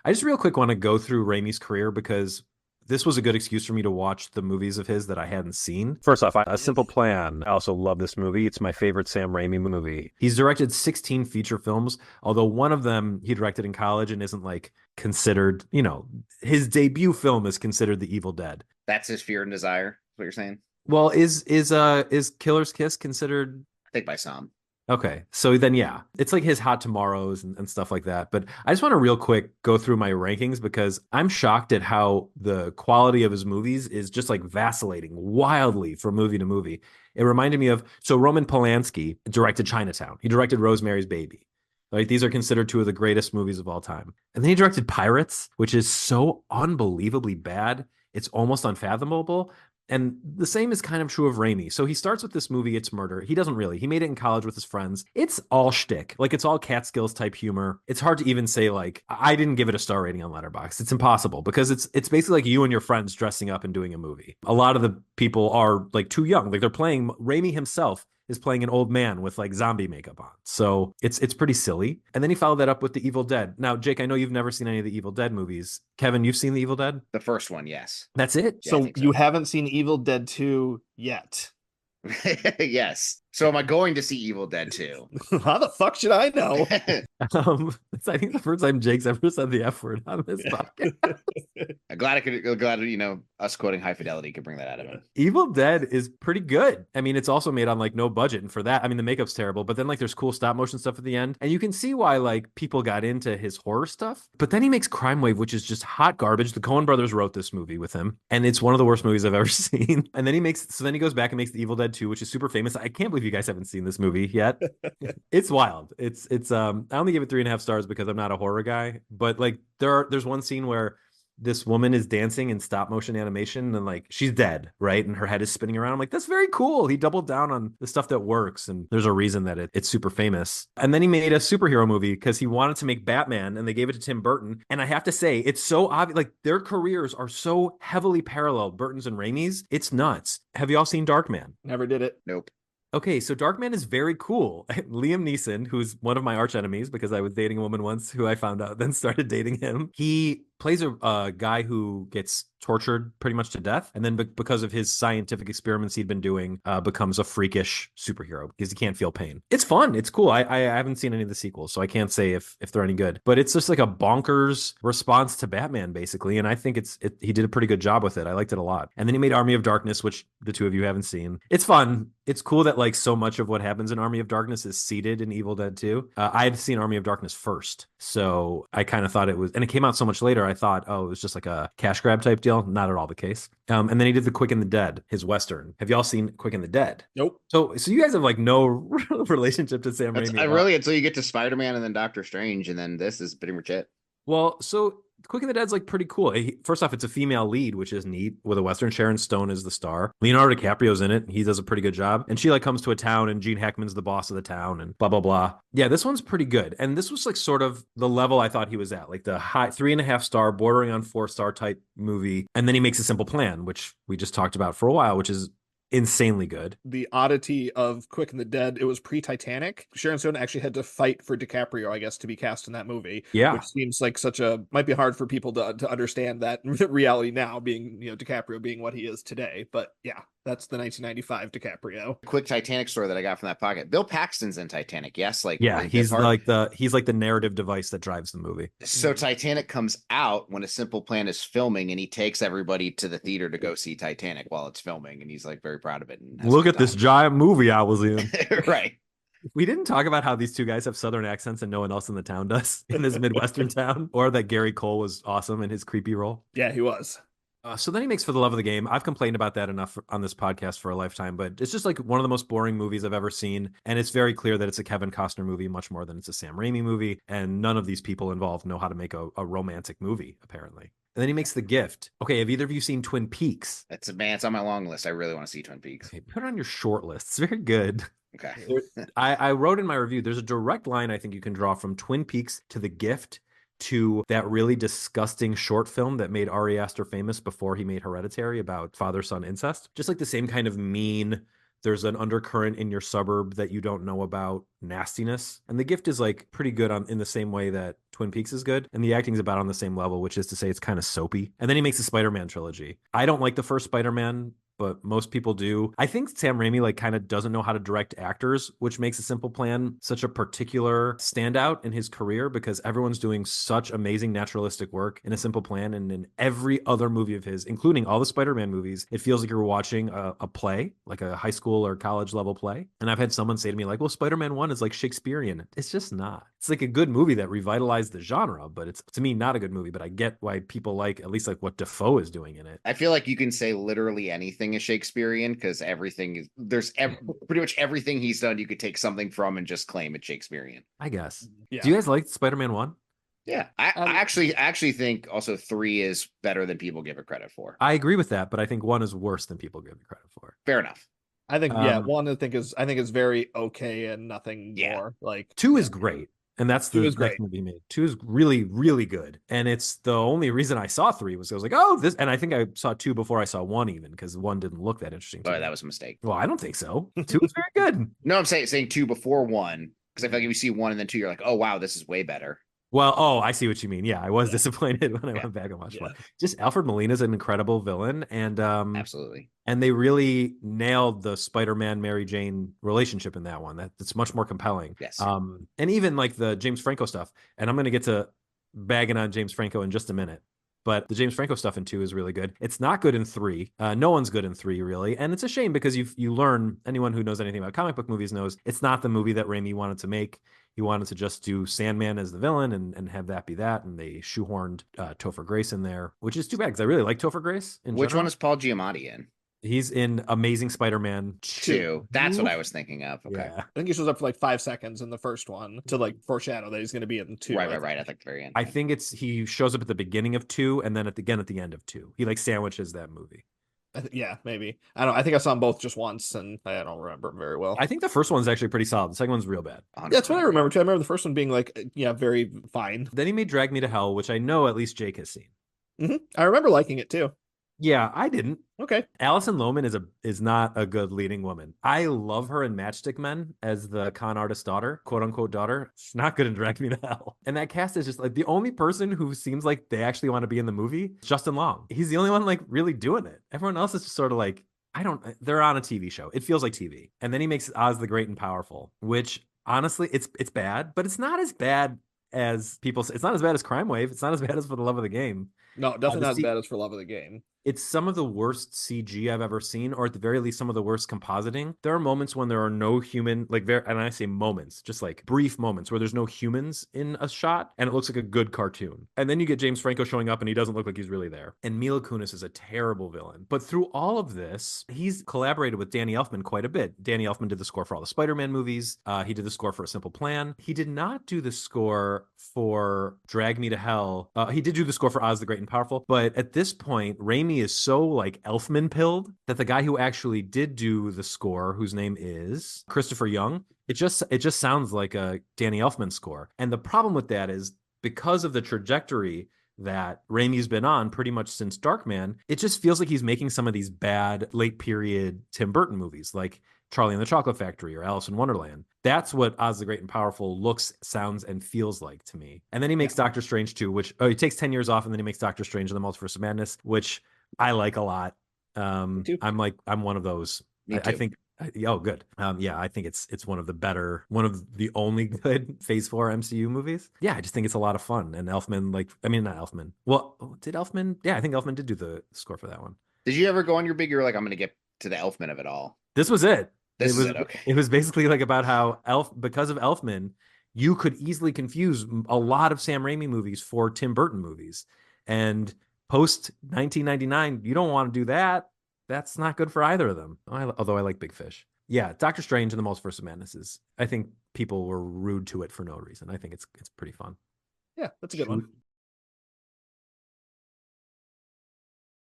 I just real quick want to go through Raimi's career because this was a good excuse for me to watch the movies of his that I hadn't seen. First off, A Simple Plan. I also love this movie. It's my favorite Sam Raimi movie. He's directed 16 feature films, although one of them he directed in college and isn't like considered, his debut film is considered The Evil Dead. That's his Fear and Desire, is what you're saying? Well, is Killer's Kiss considered? I think by some. Okay, so then yeah, it's like his Hot Tomorrows and stuff like that. But I just want to real quick go through my rankings because I'm shocked at how the quality of his movies is just like vacillating wildly from movie to movie. It reminded me of, so Roman Polanski directed Chinatown. He directed Rosemary's Baby. Like these are considered two of the greatest movies of all time. And then he directed Pirates, which is so unbelievably bad. It's almost unfathomable. And the same is kind of true of Raimi. So he starts with this movie, It's Murder. He doesn't really. He made it in college with his friends. It's all shtick. Like, it's all Catskills type humor. It's hard to even say, like, I didn't give it a star rating on Letterboxd. It's impossible because it's basically like you and your friends dressing up and doing a movie. A lot of the people are, like, too young. Like, they're playing, Raimi himself is playing an old man with like zombie makeup on. So it's pretty silly. And then he followed that up with The Evil Dead. Now, Jake, I know you've never seen any of the Evil Dead movies. Kevin, you've seen The Evil Dead? The first one, yes. That's it? Yeah, So you haven't seen Evil Dead 2 yet. Yes. So am I going to see Evil Dead 2? How the fuck should I know? It's, I think, the first time Jake's ever said the F word on this podcast. I'm glad us quoting High Fidelity could bring that out of him. Evil Dead is pretty good. I mean, it's also made on like no budget, and for that, I mean, the makeup's terrible, but then like there's cool stop motion stuff at the end, and you can see why like people got into his horror stuff. But then he makes Crimewave, which is just hot garbage. The Coen brothers wrote this movie with him, and it's one of the worst movies I've ever seen. And then he goes back and makes The Evil Dead 2, which is super famous. I can't believe you guys haven't seen this movie yet. It's wild. It's I only give it 3.5 stars because I'm not a horror guy, but like there's one scene where this woman is dancing in stop motion animation and like she's dead, right? And her head is spinning around. I'm like, that's very cool. He doubled down on the stuff that works. And there's a reason that it's super famous. And then he made a superhero movie because he wanted to make Batman and they gave it to Tim Burton. And I have to say, it's so obvious. Like their careers are so heavily parallel, Burton's and Raimi's. It's nuts. Have you all seen Darkman? Never did it. Nope. Okay, so Darkman is very cool. Liam Neeson, who's one of my arch enemies because I was dating a woman once who I found out then started dating him. He plays a guy who gets tortured pretty much to death. And then because of his scientific experiments he'd been doing, becomes a freakish superhero because he can't feel pain. It's fun. It's cool. I haven't seen any of the sequels, so I can't say if they're any good. But it's just like a bonkers response to Batman, basically. And I think he did a pretty good job with it. I liked it a lot. And then he made Army of Darkness, which the two of you haven't seen. It's fun. It's cool that like so much of what happens in Army of Darkness is seated in Evil Dead 2. I had seen Army of Darkness first, so I kind of thought it was, and it came out so much later, I thought, oh, it was just like a cash grab type deal. Not at all the case. And then he did The Quick and the Dead, his Western. Have y'all seen Quick and the Dead? Nope. So you guys have like no relationship to Sam Raimi. Really, until you get to Spider-Man and then Doctor Strange, and then this is pretty much it. Well, so Quick and the Dead's like pretty cool. First off, it's a female lead, which is neat, with a Western. Sharon Stone is the star. Leonardo DiCaprio's in it. He does a pretty good job. And she like comes to a town and Gene Hackman's the boss of the town and blah, blah, blah. Yeah, this one's pretty good. And this was like sort of the level I thought he was at, like the high 3.5 star, bordering on 4-star type movie. And then he makes A Simple Plan, which we just talked about for a while, which is insanely good. The oddity of Quick and the Dead, it was pre-Titanic. Sharon Stone actually had to fight for DiCaprio, I guess, to be cast in that movie. Yeah. Which seems like might be hard for people to understand that reality now, being, DiCaprio being what he is today. But yeah, that's the 1995 DiCaprio. Quick Titanic story that I got from that pocket. Bill Paxton's in Titanic, yes? He's like the narrative device that drives the movie. So Titanic comes out when A Simple Plan is filming, and he takes everybody to the theater to go see Titanic while it's filming, and he's like very proud of it. And look at this giant movie I was in. Right. We didn't talk about how these two guys have Southern accents and no one else in the town does in this Midwestern town, or that Gary Cole was awesome in his creepy role. Yeah, he was. So then he makes For the Love of the Game. I've complained about that enough on this podcast for a lifetime, but it's just like one of the most boring movies I've ever seen. And it's very clear that it's a Kevin Costner movie much more than it's a Sam Raimi movie. And none of these people involved know how to make a romantic movie, apparently. And then he makes The Gift. Okay, have either of you seen Twin Peaks? It's on my long list. I really want to see Twin Peaks. Okay, put it on your short list. It's very good. Okay. I wrote in my review, there's a direct line I think you can draw from Twin Peaks to The Gift to that really disgusting short film that made Ari Aster famous before he made Hereditary about father-son incest. Just like the same kind of mean, There's an undercurrent in your suburb that you don't know about, nastiness. And The Gift is like pretty good in the same way that Twin Peaks is good. And the acting's about on the same level, which is to say it's kind of soapy. And then he makes the Spider-Man trilogy. I don't like the first Spider-Man, but most people do. I think Sam Raimi like kind of doesn't know how to direct actors, which makes A Simple Plan such a particular standout in his career because everyone's doing such amazing naturalistic work in A Simple Plan and in every other movie of his, including all the Spider-Man movies. It feels like you're watching a play, like a high school or college level play. And I've had someone say to me like, well, Spider-Man 1 is like Shakespearean. It's just not. It's like a good movie that revitalized the genre, but it's to me not a good movie, but I get why people like at least like what Defoe is doing in it. I feel like you can say literally anything is Shakespearean because everything is pretty much everything he's done you could take something from and just claim it's Shakespearean. I guess. Yeah. Do you guys like Spider-Man 1? Yeah, I actually think also 3 is better than people give it credit for. I agree with that, but I think 1 is worse than people give it credit for. Fair enough. I think one I think is very okay and nothing more. Like 2 is great. And that's the great. movie made. 2 is really, really good. And it's the only reason I saw 3 was I was like, oh, this. And I think I saw 2 before I saw 1 even because 1 didn't look that interesting. Oh, that was a mistake. Well, I don't think so. 2 is very good. No, I'm saying 2 before 1 because I feel like if you see 1 and then 2, you're like, oh, wow, this is way better. Well, I see what you mean. Yeah, I was disappointed when I went back and watched 1. Just Alfred Molina's an incredible villain. And absolutely. And they really nailed the Spider-Man Mary Jane relationship in that one. That's much more compelling. Yes. And even like the James Franco stuff. And I'm going to get to bagging on James Franco in just a minute. But the James Franco stuff in 2 is really good. It's not good in 3. No one's good in 3, really. And it's a shame because you learn, anyone who knows anything about comic book movies knows, it's not the movie that Raimi wanted to make. He wanted to just do Sandman as the villain and have that be that. And they shoehorned Topher Grace in there, which is too bad because I really like Topher Grace. Which one is Paul Giamatti in? He's in Amazing Spider-Man 2. That's what I was thinking of. Okay. Yeah. I think he shows up for like 5 seconds in the first one to like foreshadow that he's going to be in 2. Right. I think the very end. I think he shows up at the beginning of 2 and then at the end of 2. He like sandwiches that movie. Yeah, maybe. I think I saw them both just once and I don't remember them very well. I think the first one's actually pretty solid. The second one's real bad. Yeah, that's what I remember too. I remember the first one being like, very fine. Then he made Drag Me to Hell, which I know at least Jake has seen. I remember liking it too. Yeah, I didn't. Okay. Alison Lohman is not a good leading woman. I love her in Matchstick Men as the con artist daughter, quote unquote daughter. She's not good in Drag Me to Hell. And that cast is just like the only person who seems like they actually want to be in the movie, Justin Long. He's the only one like really doing it. Everyone else is just sort of like, they're on a TV show. It feels like TV. And then he makes Oz the Great and Powerful, which honestly, it's bad, but it's not as bad as people say. It's not as bad as Crimewave. It's not as bad as For the Love of the Game. No, definitely not as bad as For Love of the Game. It's some of the worst CG I've ever seen, or at the very least, some of the worst compositing. There are moments when there are no human, and I say moments, just like brief moments where there's no humans in a shot, and it looks like a good cartoon. And then you get James Franco showing up, and he doesn't look like he's really there. And Mila Kunis is a terrible villain. But through all of this, he's collaborated with Danny Elfman quite a bit. Danny Elfman did the score for all the Spider-Man movies. He did the score for A Simple Plan. He did not do the score for Drag Me to Hell. He did do the score for Oz the Great and Powerful, but at this point, Raimi is so like Elfman pilled that the guy who actually did do the score, whose name is Christopher Young, it just sounds like a Danny Elfman score. And the problem with that is because of the trajectory that Raimi's been on pretty much since Darkman, it just feels like he's making some of these bad late period Tim Burton movies like Charlie and the Chocolate Factory or Alice in Wonderland. That's what Oz the Great and Powerful looks, sounds, and feels like to me. And then he makes Doctor Strange 2, which he takes 10 years off, and then he makes Doctor Strange and the Multiverse of Madness, which I like a lot. I'm one of those. I think. Oh, good. I think it's one of the only good Phase 4 MCU movies. Yeah, I just think it's a lot of fun. And Elfman, not Elfman. Well, did Elfman? Yeah, I think Elfman did do the score for that one. Did you ever go on your big? You're like, I'm going to get to the Elfman of it all. This was it. Okay. It was basically like about how because of Elfman, you could easily confuse a lot of Sam Raimi movies for Tim Burton movies. And post 1999, you don't want to do that. That's not good for either of them. Although I like Big Fish. Yeah, Doctor Strange and the Multiverse of Madness I think people were rude to it for no reason. I think it's pretty fun. Yeah, that's a good one.